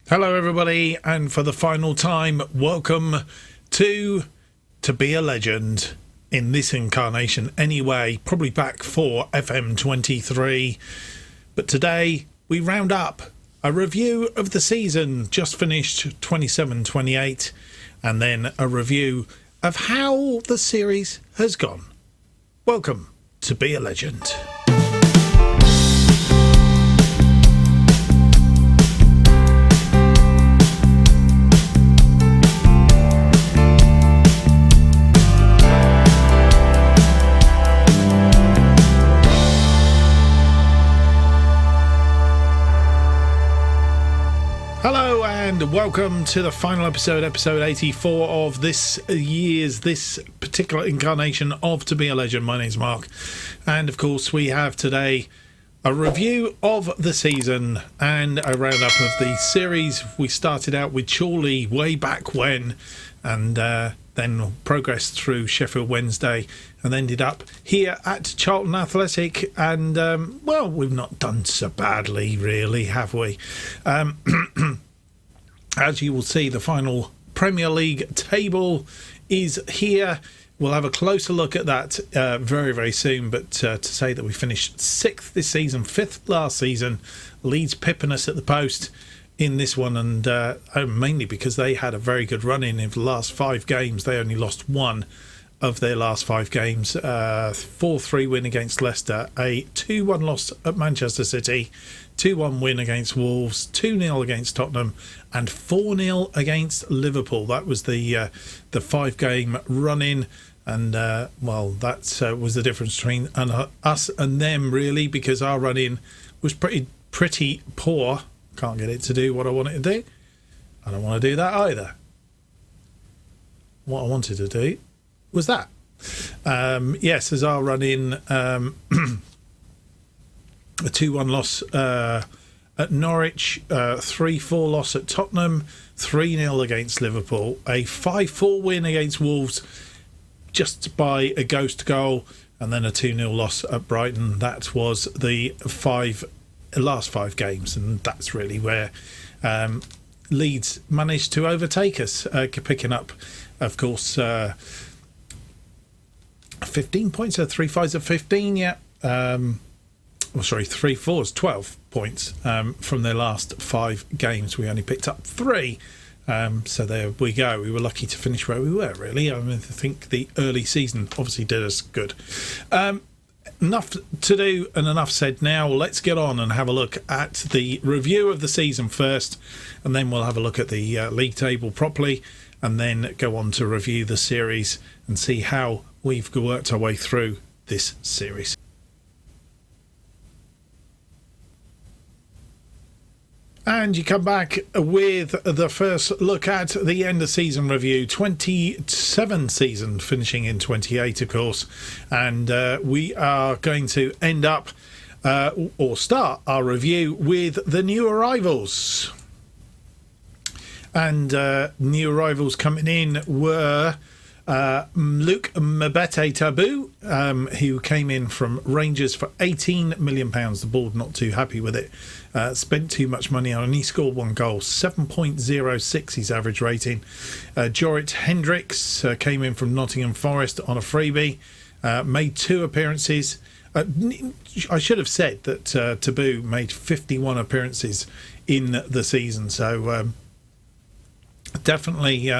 Hello everybody, and for the final time, welcome to Be a Legend in this incarnation anyway, probably back for FM23. But today we round up a review of the season just finished 27-28, and then a review of how the series has gone. Welcome to Be a Legend. Hello and welcome to the final episode 84 of this particular incarnation of To Be a Legend. My name's Mark, and of course we have today a review of the season and a roundup of the series. We started out with Chorley way back when, and then progressed through Sheffield Wednesday and ended up here at Charlton Athletic, and well, we've not done so badly really, have we? As you will see, the final Premier League table is here. We'll have a closer look at that very, very soon. But to say that we finished 6th this season, 5th last season, Leeds pipping us at the post in this one, and mainly because they had a very good run in the last 5 games. They only lost 1 of their last 5 games. 4-3 win against Leicester, a 2-1 loss at Manchester City, 2-1 win against Wolves, 2-0 against Tottenham, and 4-0 against Liverpool. That was the 5-game run-in, and well, that was the difference between us and them, really, because our run-in was pretty poor. Can't get it to do what I want it to do. I don't want to do that either. What I wanted to do was that. Yes, as our run-in, a 2-1 loss at Norwich, 3-4 loss at Tottenham, 3-0 against Liverpool, a 5-4 win against Wolves just by a ghost goal, and then a 2-0 loss at Brighton. That was the last 5 games, and that's really where Leeds managed to overtake us, picking up, of course, 15 points, 3 5s of 15, yeah. 3 4s, 12 points from their last 5 games. We only picked up 3, so there we go. We were lucky to finish where we were, really. I mean, I think the early season obviously did us good. Enough to do and enough said. Now let's get on and have a look at the review of the season first, and then we'll have a look at the league table properly, and then go on to review the series and see how we've worked our way through this series. And you come back with the first look at the end of season review, 27 season, finishing in 28, of course. And we are going to end up or start our review with the new arrivals. And new arrivals coming in were Luke Mbete Tabu, who came in from Rangers for £18 million. The board not too happy with it. Spent too much money on, and he scored 1 goal, 7.06 his average rating. Jorrit Hendricks came in from Nottingham Forest on a freebie, made 2 appearances. I should have said that Tabu made 51 appearances in the season, so definitely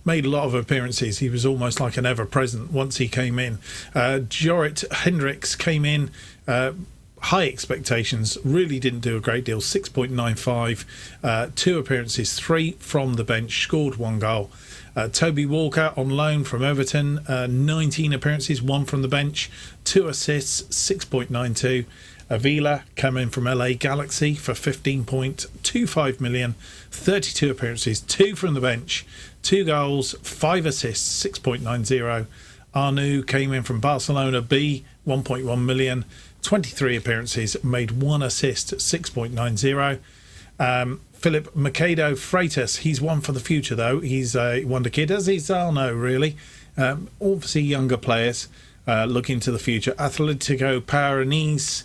made a lot of appearances. He was almost like an ever-present once he came in. Jorrit Hendricks came in, high expectations, really didn't do a great deal, 6.95, 2 appearances, 3 from the bench, scored 1 goal. Toby Walker on loan from Everton, 19 appearances, 1 from the bench, 2 assists, 6.92. Avila came in from LA Galaxy for 15.25 million, 32 appearances, 2 from the bench, 2 goals, 5 assists, 6.90. Arnu came in from Barcelona B, 1.1 million, 23 appearances, made 1 assist, 6.90. Philip Mercado Freitas, he's one for the future though. He's a wonder kid, as is Arno, really. Obviously younger players looking to the future. Atletico Paranaense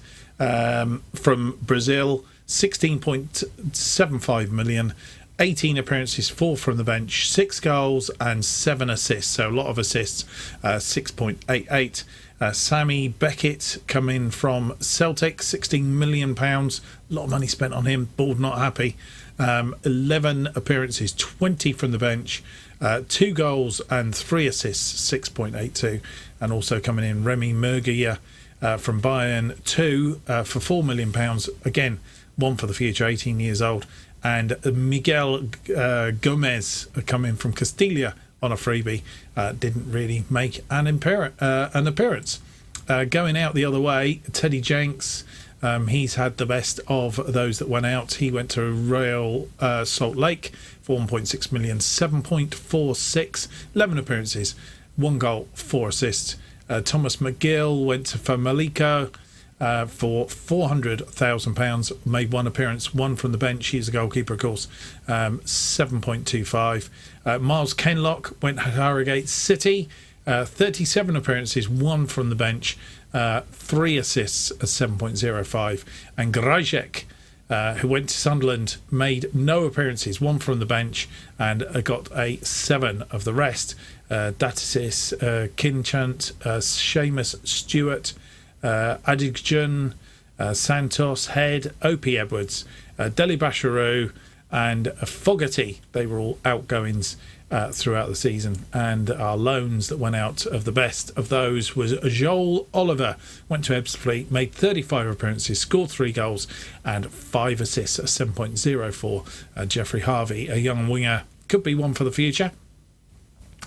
from Brazil, 16.75 million, 18 appearances, 4 from the bench, 6 goals and 7 assists. So a lot of assists, 6.88. Sammy Beckett coming from Celtic, £16 million. A lot of money spent on him. Board not happy. 11 appearances, 20 from the bench, 2 goals and 3 assists, 6.82. And also coming in Remy Murgia from Bayern, 2 for £4 million. Again, one for the future, 18 years old. And Miguel Gomez coming from Castilla on a freebie, didn't really make an appearance. Going out the other way, Teddy Jenks, he's had the best of those that went out. He went to Real Salt Lake for 1.6 million, 7.46, 11 appearances, 1 goal, 4 assists. Thomas McGill went to Famalicão for £400,000, made 1 appearance, 1 from the bench. He's a goalkeeper, of course. 7.25. Miles Kenlock went to Harrogate City, 37 appearances, 1 from the bench, 3 assists, 7.05. And Grajek, who went to Sunderland, made no appearances, 1 from the bench, and got a 7 of the rest. Datasis, Kinchant, Seamus Stewart, Adigjan, Santos, Head, Opie Edwards, Deli Basharoo and Fogarty. They were all outgoings throughout the season, and our loans that went out, of the best of those was Joel Oliver, went to Ebbsfleet, made 35 appearances, scored 3 goals and 5 assists, 7.04. Jeffrey Harvey, a young winger, could be one for the future.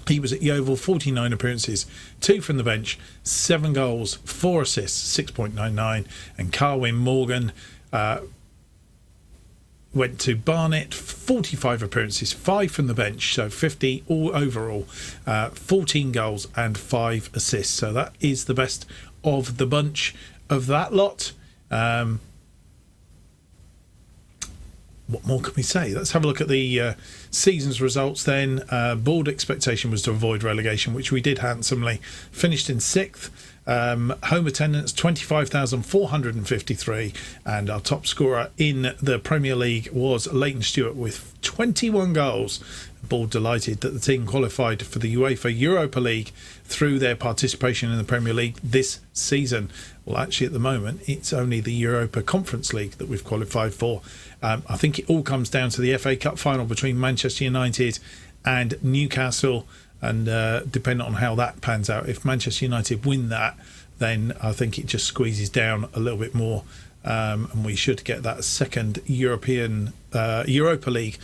He was at Yeovil, 49 appearances, 2 from the bench, 7 goals, 4 assists, 6.99. And Carwyn Morgan went to Barnet, 45 appearances, 5 from the bench, so 50 all overall, 14 goals and 5 assists. So that is the best of the bunch of that lot. What more can we say? Let's have a look at the season's results then. Board expectation was to avoid relegation, which we did handsomely. Finished in 6th. Home attendance 25,453, and our top scorer in the Premier League was Leighton Stewart with 21 goals. Board delighted that the team qualified for the UEFA Europa League through their participation in the Premier League this season. Well, actually at the moment it's only the Europa Conference League that we've qualified for. I think it all comes down to the FA Cup final between Manchester United and Newcastle, and depending on how that pans out, if Manchester United win that, then I think it just squeezes down a little bit more, and we should get that second Europa League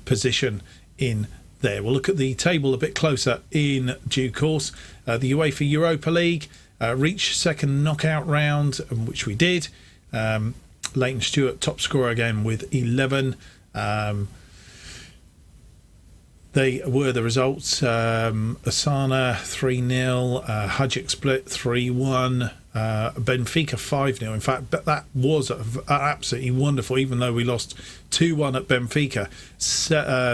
position in there. We'll look at the table a bit closer in due course. The UEFA Europa League reached second knockout round, which we did. Leighton Stewart top scorer again with 11. They were the results. Asana 3-0, Hajduk Split 3-1, Benfica 5-0. In fact, that was absolutely wonderful, even though we lost 2-1 at Benfica,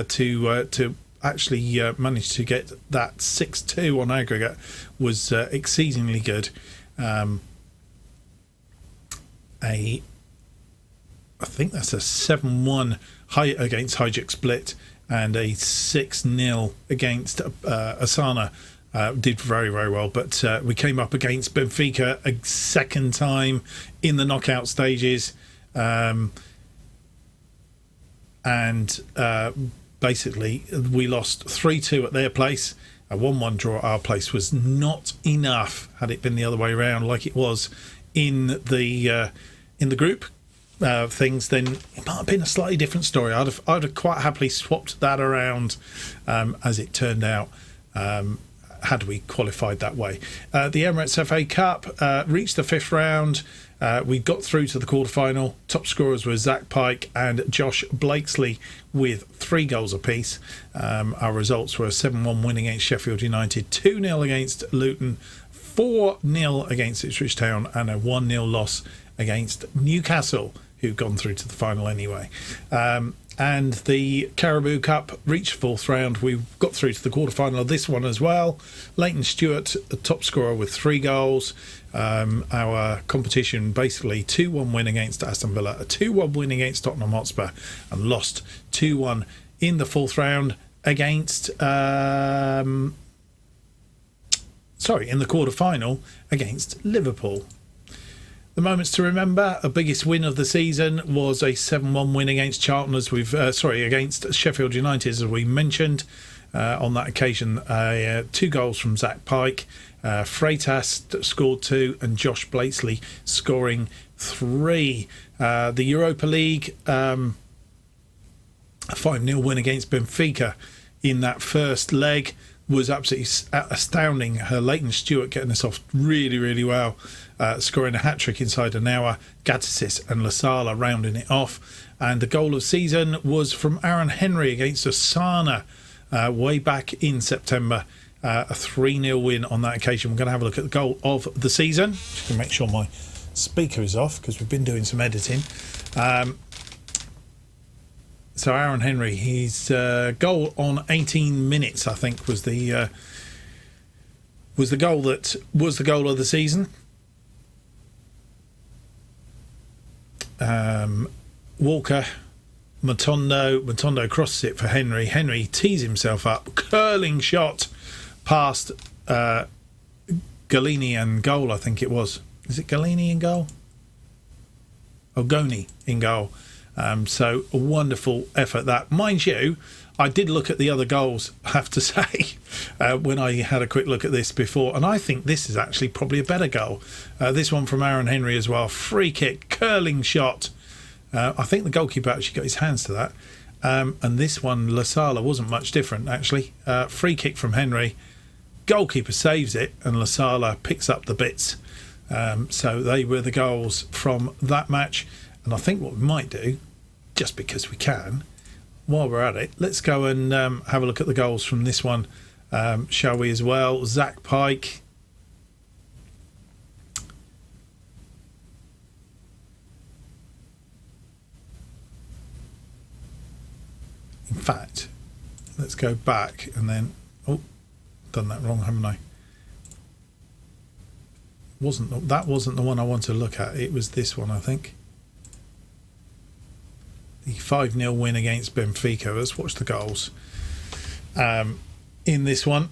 to actually manage to get that 6-2 on aggregate was exceedingly good. I think that's a 7-1 against Hajduk Split, and a 6-0 against Asana. Did very, very well, but we came up against Benfica a second time in the knockout stages, and basically we lost 3-2 at their place. A 1-1 draw at our place was not enough. Had it been the other way around, like it was in the group things, then it might have been a slightly different story. I'd have quite happily swapped that around, as it turned out, had we qualified that way. The Emirates FA Cup reached the 5th round. We got through to the quarterfinal. Top scorers were Zach Pike and Josh Blakesley with 3 goals apiece. Our results were a 7-1 win against Sheffield United, 2-0 against Luton, 4-0 against Ipswich Town, and a 1-0 loss against Newcastle, who've gone through to the final anyway. And the Caribou Cup reached fourth round. We got through to the quarterfinal of this one as well. Leighton Stewart, the top scorer with 3 goals. Our competition basically 2-1 win against Aston Villa, a 2-1 win against Tottenham Hotspur, and lost 2-1 in the fourth round against in the quarterfinal against Liverpool. The moments to remember: a biggest win of the season was a 7-1 win against Charlton, against Sheffield United, as we mentioned. On that occasion, 2 goals from Zach Pike. Freitas scored 2 and Josh Blakesley scoring 3. The Europa League, a 5-0 win against Benfica in that first leg was absolutely astounding. Leighton Stewart getting us off really, really well, scoring a hat-trick inside an hour. Gattisis and Lasala rounding it off. And the goal of season was from Aaron Henry against Osana way back in September. A 3-0 win on that occasion. We're going to have a look at the goal of the season. Just going to make sure my speaker is off because we've been doing some editing. So Aaron Henry, his goal on 18 minutes, I think, was the goal that was the goal of the season. Walker, Matondo crosses it for Henry. Henry tees himself up, curling shot past Galini and goal, I think it was. Is it Galini in goal? Oh, Goni in goal. So a wonderful effort that. Mind you, I did look at the other goals, I have to say, when I had a quick look at this before, and I think this is actually probably a better goal. This one from Aaron Henry as well. Free kick, curling shot. I think the goalkeeper actually got his hands to that. And this one, Lasala, wasn't much different, actually. Free kick from Henry. Goalkeeper saves it, and Lasala picks up the bits. So they were the goals from that match. And I think what we might do, just because we can, while we're at it, let's go and have a look at the goals from this one, shall we, as well? Zach Pike. In fact, let's go back and then... Oh, done that wrong, haven't I? That wasn't the one I wanted to look at. It was this one, I think. The 5-0 win against Benfica. Let's watch the goals. In this one,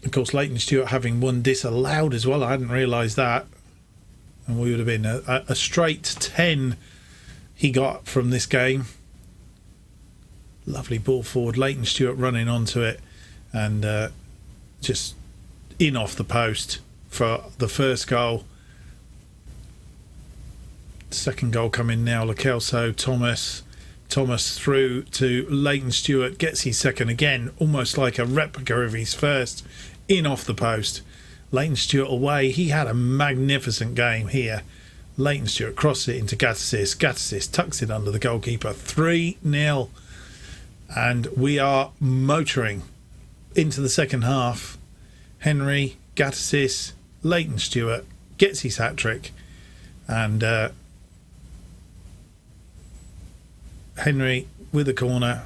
of course, Leighton Stewart having one disallowed as well. I hadn't realised that. And we would have been a straight 10 he got from this game. Lovely ball forward. Leighton Stewart running onto it and just in off the post for the first goal. Second goal coming now. Lakelso, Thomas through to Leighton Stewart, gets his second again, almost like a replica of his first, in off the post. Leighton Stewart away. He had a magnificent game here. Leighton Stewart crosses it into Gattisis. Gattisis tucks it under the goalkeeper. 3-0. And we are motoring into the second half. Henry, Gattisis, Leighton Stewart gets his hat-trick. And Henry with a corner,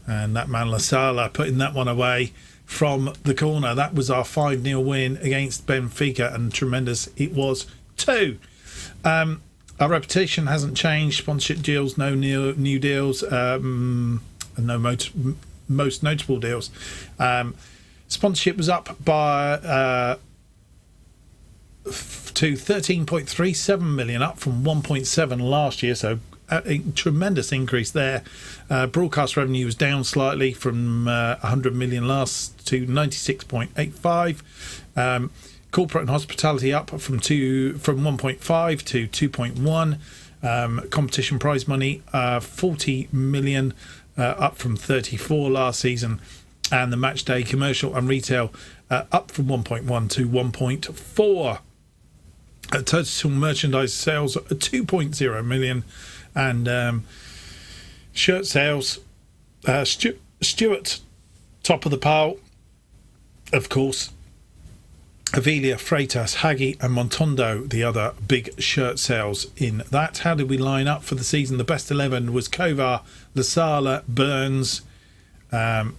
and that man Lasala putting that one away from the corner. That was our 5-0 win against Benfica, and tremendous it was too. Our reputation hasn't changed. Sponsorship deals, no new deals, and no most notable deals. Sponsorship was up by to 13.37 million, up from 1.7 last year, so a tremendous increase there. Broadcast revenue was down slightly from 100 million last to 96.85. Corporate and hospitality up from 1.5 to 2.1. Competition prize money 40 million, up from 34 last season, and the match day commercial and retail up from 1.1 to 1.4. Total merchandise sales 2.0 million. And shirt sales, Stuart top of the pile, of course. Avilia, Freitas, Hagi and Montondo, the other big shirt sales in that. How did we line up for the season? The best 11 was Kovar, Lasala, Burns, Taboo,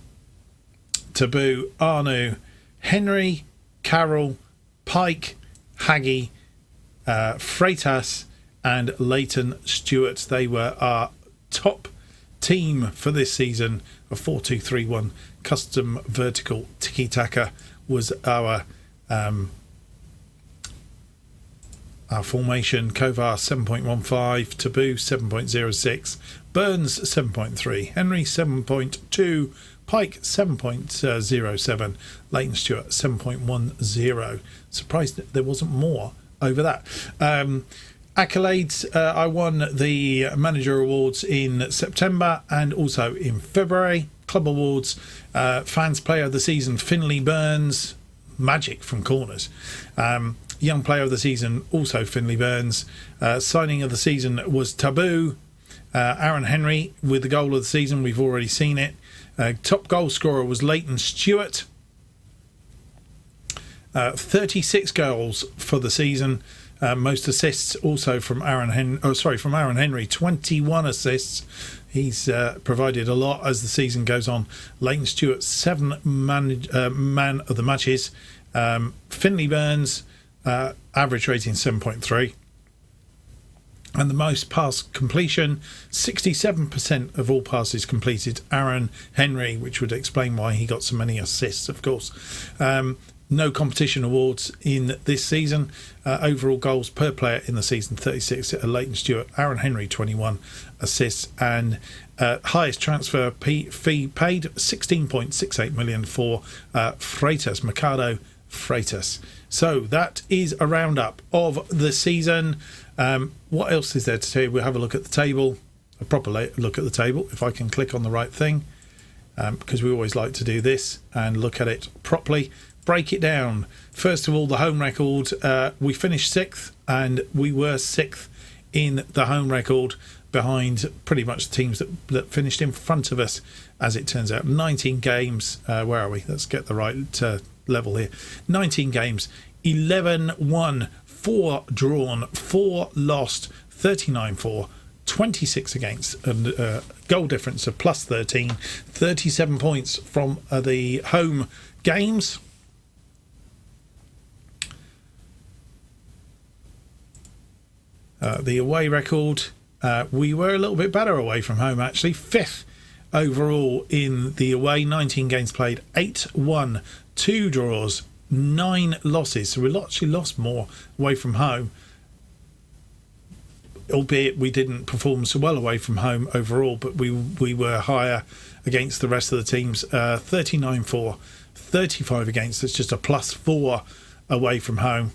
Arnu, Henry, Carroll, Pike, Hagi, Freitas and Leighton Stewart. They were our top team for this season. A 4-2-3-1 custom vertical tiki-taka was our formation. Kovar 7.15, Taboo 7.06, Burns 7.3, Henry 7.2, Pike 7.07, Leighton Stewart 7.10. Surprised that there wasn't more over that. Accolades, I won the manager awards in September and also in February. Club awards, fans player of the season Finley Burns, magic from corners. Young player of the season also Finley Burns. Signing of the season was Taboo. Aaron Henry with the goal of the season, we've already seen it. Top goal scorer was Leighton Stewart. 36 goals for the season. Most assists also from Aaron Henry. 21 assists. He's provided a lot as the season goes on. Leighton Stewart 7 man of the matches. Finley Burns average rating 7.3. And the most pass completion, 67% of all passes completed, Aaron Henry, which would explain why he got so many assists, of course. No competition awards in this season. Overall goals per player in the season, 36. Leighton Stewart, Aaron Henry, 21 assists. And highest transfer fee paid, 16.68 million for Freitas, Mercado Freitas. So that is a roundup of the season. What else is there to tell you? We'll have a look at the table, a proper look at the table, if I can click on the right thing, because we always like to do this and look at it properly. Break it down. First of all, the home record. We finished 6th, and we were 6th in the home record, behind pretty much the teams that finished in front of us, as it turns out. 19 games. Where are we? Let's get the right level here. 19 games, 11 won, 4 drawn, 4 lost, 39-4, 26 against, and goal difference of plus 13, 37 points from the home games. The away record, we were a little bit better away from home, actually. 5th overall in the away, 19 games played, 8 won, 2 draws, 9 losses. So we actually lost more away from home, albeit we didn't perform so well away from home overall, but we were higher against the rest of the teams. 39-4, 35 against. It's just a plus 4 away from home.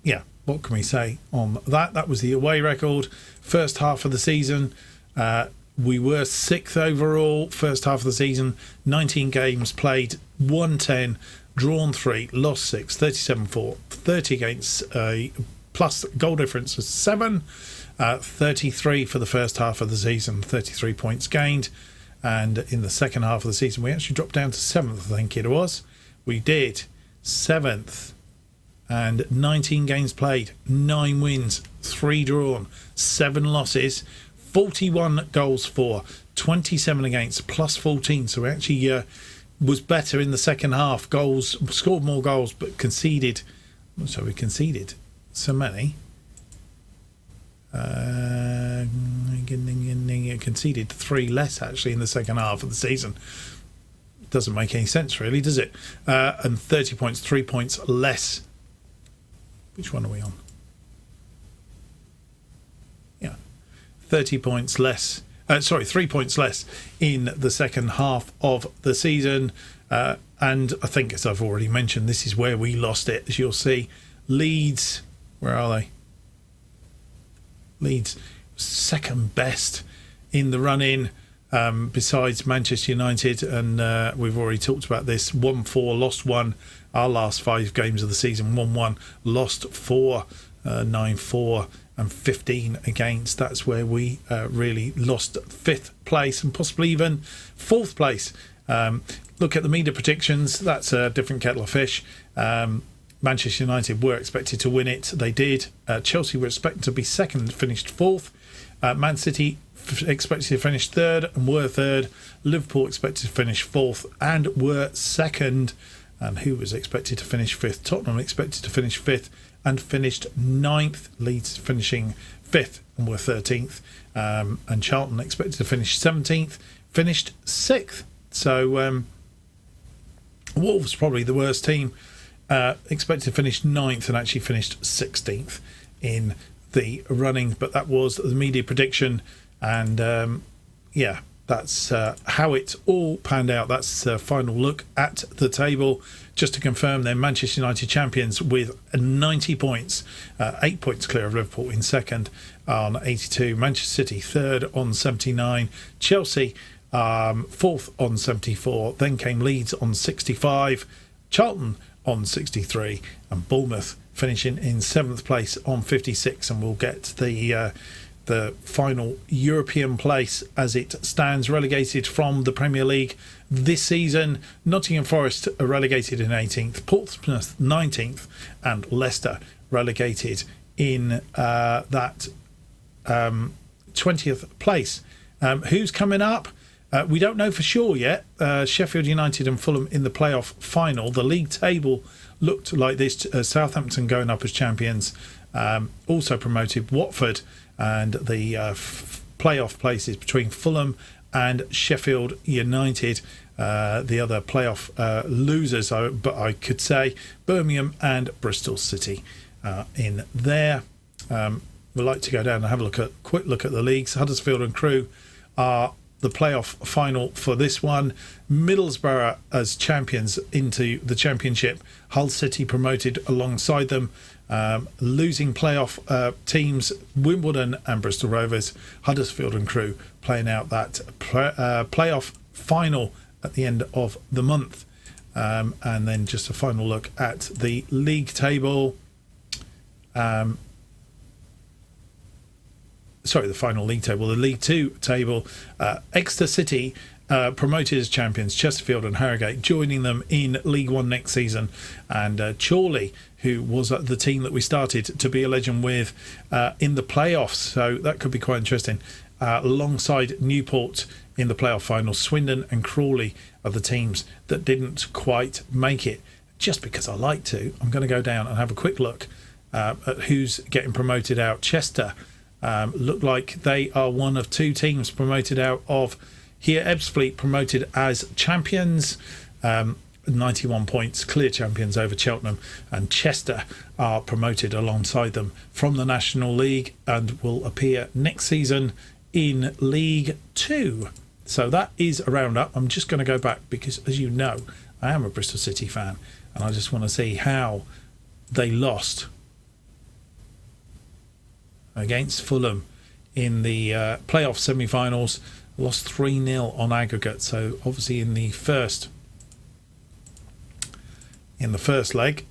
Yeah, what can we say on that? That was the away record. First half of the season, we were 6th overall. First half of the season, 19 games played, 110, drawn 3, lost 6, 37-4, 30 against, plus goal difference was 7, 33 for the first half of the season, 33 points gained. And in the second half of the season, we actually dropped down to 7th, I think it was. We did 7th. And 19 games played, 9 wins, 3 drawn, 7 losses, 41 goals for, 27 against, plus 14. So we actually was better in the second half. Goals, scored more goals, but conceded. So we conceded so many. Conceded 3 less actually in the second half of the season. Doesn't make any sense really, does it? And 30 points, 3 points less. Which one are we on? Yeah. 30 points less. 3 points less in the second half of the season. And I think, as I've already mentioned, this is where we lost it. As you'll see, Leeds, where are they? Leeds, second best in the run-in, besides Manchester United. And we've already talked about this. 1-4, lost 1. Our last 5 games of the season, 1-1, lost 4, 9-4 and 15 against. That's where we really lost 5th place and possibly even 4th place Look at the media predictions. That's a different kettle of fish. Manchester United were expected to win it. They did. Chelsea were expected to be second, finished fourth. Man City expected to finish third and were third. Liverpool expected to finish fourth and were second. And who was expected to finish fifth? Tottenham expected to finish fifth and finished ninth. Leeds finishing fifth and were 13th. And Charlton expected to finish 17th, finished sixth. So Wolves probably the worst team. Expected to finish ninth and actually finished 16th in the running. But that was the media prediction. And that's how it all panned out. That's a final look at the table. Just to confirm, they're Manchester United champions with 90 points, 8 points clear of Liverpool in second on 82. Manchester City third on 79. Chelsea fourth on 74. Then came Leeds on 65. Charlton on 63. And Bournemouth finishing in 7th place on 56. And we'll get the final European place as it stands, relegated from the Premier League this season. Nottingham Forest are relegated in 18th, Portsmouth 19th, and Leicester relegated in that 20th place. Who's coming up? We don't know for sure yet. Sheffield United and Fulham in the playoff final. The league table looked like this. Southampton going up as champions. Also promoted Watford, and the playoff places between Fulham and Sheffield United. The other playoff losers, but I could say Birmingham and Bristol City in there. We'd like to go down and have a quick look at the leagues. Huddersfield and Crewe are the playoff final for this one. Middlesbrough as champions into the championship. Hull City promoted alongside them. Losing playoff teams, Wimbledon and Bristol Rovers. Huddersfield and Crewe playing out that playoff final at the end of the month. And then just a final look at the league table. The final league table, the League Two table. Exeter City promoted as champions, Chesterfield and Harrogate joining them in League One next season, and Chorley, who was the team that we started to be a legend with in the playoffs, so that could be quite interesting. Alongside Newport in the playoff final, Swindon and Chorley are the teams that didn't quite make it. Just because I like to, I'm going to go down and have a quick look at who's getting promoted out. Chester look like they are one of two teams promoted out of here. Ebbsfleet promoted as champions, 91 points, clear champions over Cheltenham, and Chester are promoted alongside them from the National League and will appear next season in League Two. So that is a roundup. I'm just going to go back because, as you know, I am a Bristol City fan, and I just want to see how they lost against Fulham in the playoff semi-finals. Lost 3-0 on aggregate. So obviously in the first leg,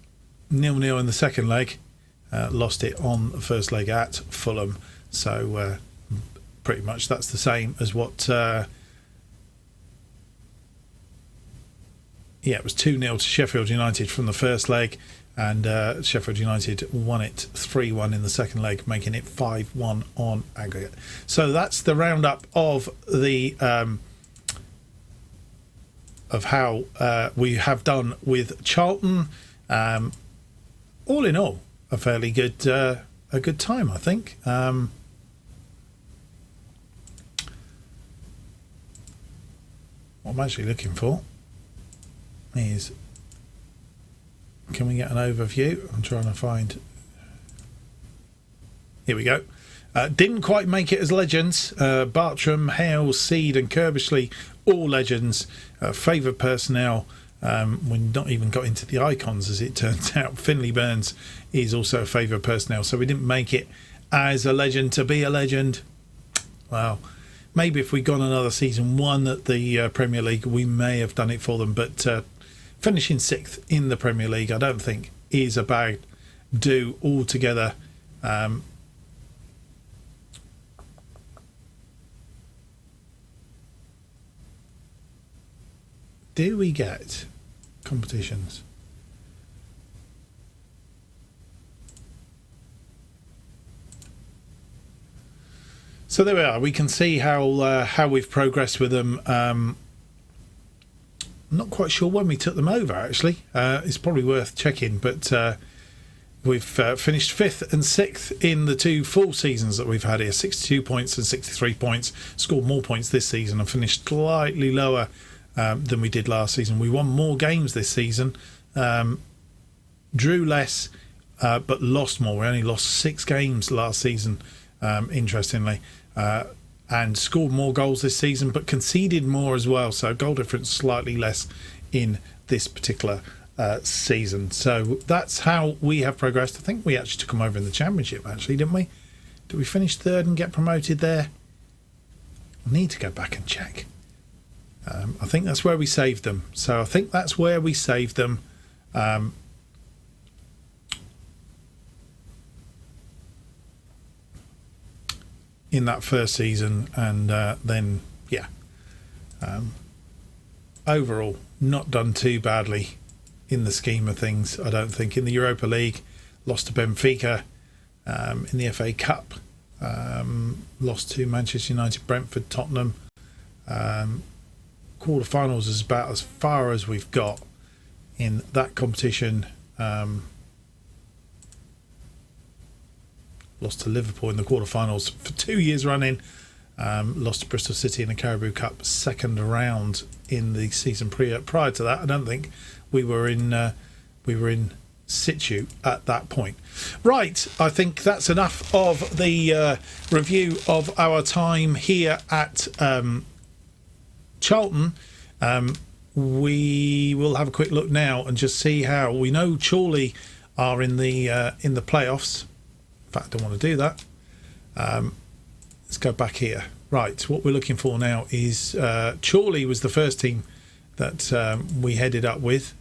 0-0 in the second leg, lost it on the first leg at Fulham. So pretty much that's the same as what it was 2-0 to Sheffield United from the first leg, and Sheffield United won it 3-1 in the second leg, making it 5-1 on aggregate. So that's the roundup of the of how we have done with Charlton. All in all, a fairly good time, I think. What I'm actually looking for is, can we get an overview? I'm trying to find. Here we go. Didn't quite make it as legends. Bartram, Hale, Seed and Kerbishley, all legends. Favoured personnel. We not even got into the icons, as it turns out. Finley Burns is also a favoured personnel. So we didn't make it as a legend to be a legend. Well, maybe if we'd gone another season one at the Premier League, we may have done it for them. But finishing 6th in the Premier League, I don't think is a bad do altogether. do we get competitions? So there we are. We can see how we've progressed with them. I'm not quite sure when we took them over, actually. It's probably worth checking, but we've finished 5th and 6th in the 2 full seasons that we've had here. 62 points and 63 points. Scored more points this season and finished slightly lower than we did last season. We won more games this season, drew less, but lost more. We only lost 6 games last season, interestingly. And scored more goals this season, but conceded more as well. So goal difference slightly less in this particular season. So that's how we have progressed. I think we actually took them over in the Championship, actually, didn't we? Did we finish 3rd and get promoted there? I need to go back and check. I think that's where we saved them. So I think that's where we saved them. In that first season, and then overall not done too badly in the scheme of things. I don't think. In the Europa League, lost to Benfica. In the FA Cup, lost to Manchester United, Brentford, Tottenham. Quarterfinals is about as far as we've got in that competition. Lost to Liverpool in the quarterfinals for 2 years running. Lost to Bristol City in the Carabao Cup 2nd round in the season prior to that. I don't think we were in situ at that point. Right, I think that's enough of the review of our time here at Charlton. We will have a quick look now and just see how we know Chorley are in the playoffs. In fact, I don't want to do that. Let's go back here. Right, what we're looking for now is Chorley was the first team that we headed up with.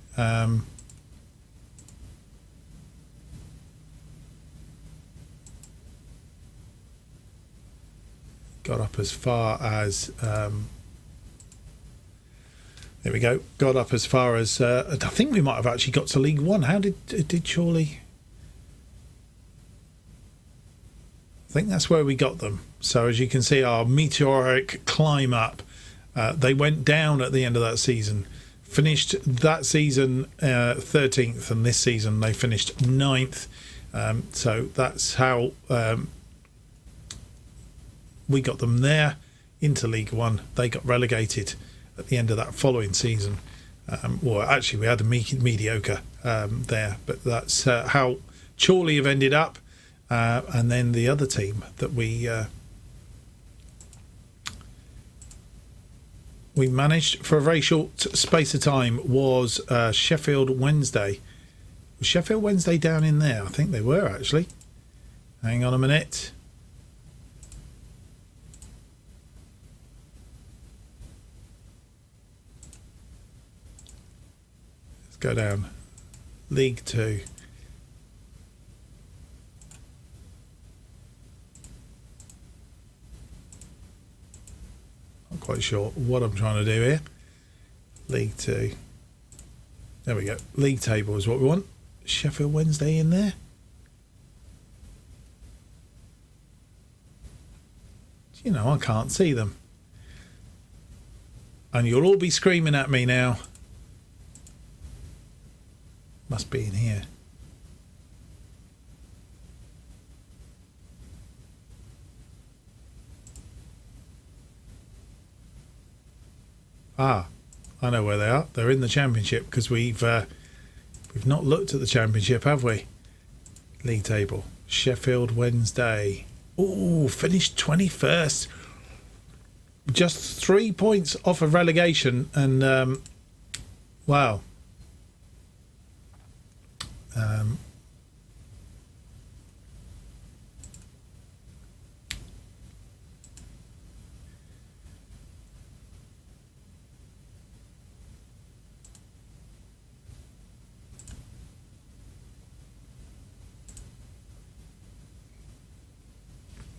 Got up as far as there we go. Got up as far as I think we might have actually got to League One. How did Chorley? I think that's where we got them. So as you can see, our meteoric climb up. They went down at the end of that season. Finished that season 13th, and this season they finished 9th. So that's how we got them there into League One. They got relegated at the end of that following season. Well, actually, we had a mediocre there, but that's how Chorley have ended up. And then the other team that we managed for a very short space of time was Sheffield Wednesday. Was Sheffield Wednesday down in there? I think they were, actually. Hang on a minute. Let's go down. League Two. Not quite sure what I'm trying to do here. League Two. There we go. League table is what we want. Sheffield Wednesday in there. You know, I can't see them. And you'll all be screaming at me now. Must be in here. Ah, I know where they are. They're in the Championship because we've not looked at the Championship, have we? League table. Sheffield Wednesday. Oh, finished 21st. Just 3 points off of relegation, and wow.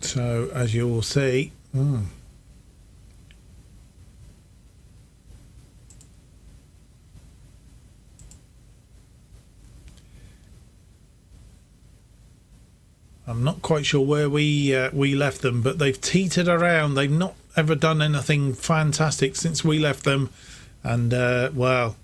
So, as you will see, I'm not quite sure where we left them, but they've teetered around. They've not ever done anything fantastic since we left them, and well,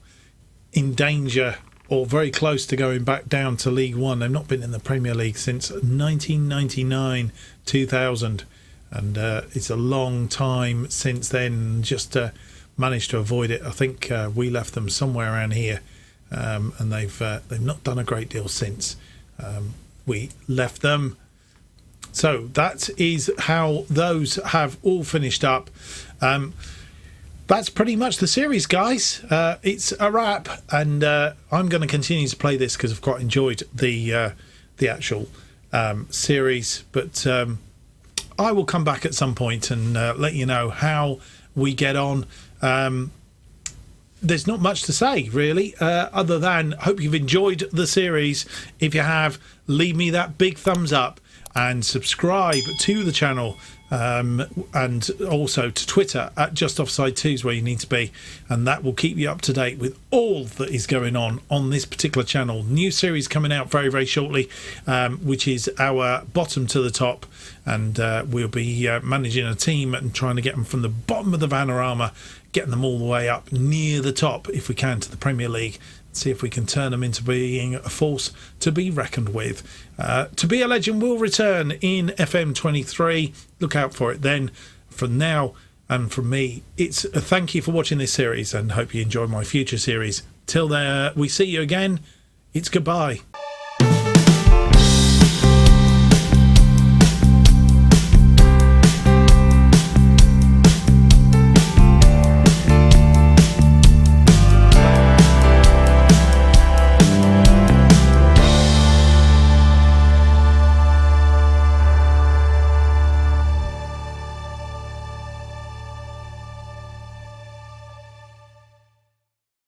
in danger or very close to going back down to League One. They've not been in the Premier League since 1999-2000, and it's a long time since then. Just managed to avoid it. I think we left them somewhere around here, and they've not done a great deal since we left them. So that is how those have all finished up. That's pretty much the series, guys. It's a wrap, and I'm going to continue to play this because I've quite enjoyed the actual series. But I will come back at some point and let you know how we get on. There's not much to say, really, other than hope you've enjoyed the series. If you have, leave me that big thumbs up and subscribe to the channel. And also to Twitter at JustOffside2 is where you need to be, and that will keep you up to date with all that is going on this particular channel. New series coming out very, very shortly, which is our bottom to the top, and we'll be managing a team and trying to get them from the bottom of the Vanarama, getting them all the way up near the top if we can to the Premier League. See if we can turn them into being a force to be reckoned with. To Be a Legend will return in FM23. Look out for it then. From now and from me, it's a thank you for watching this series, and hope you enjoy my future series. Till there, we see you again. It's goodbye.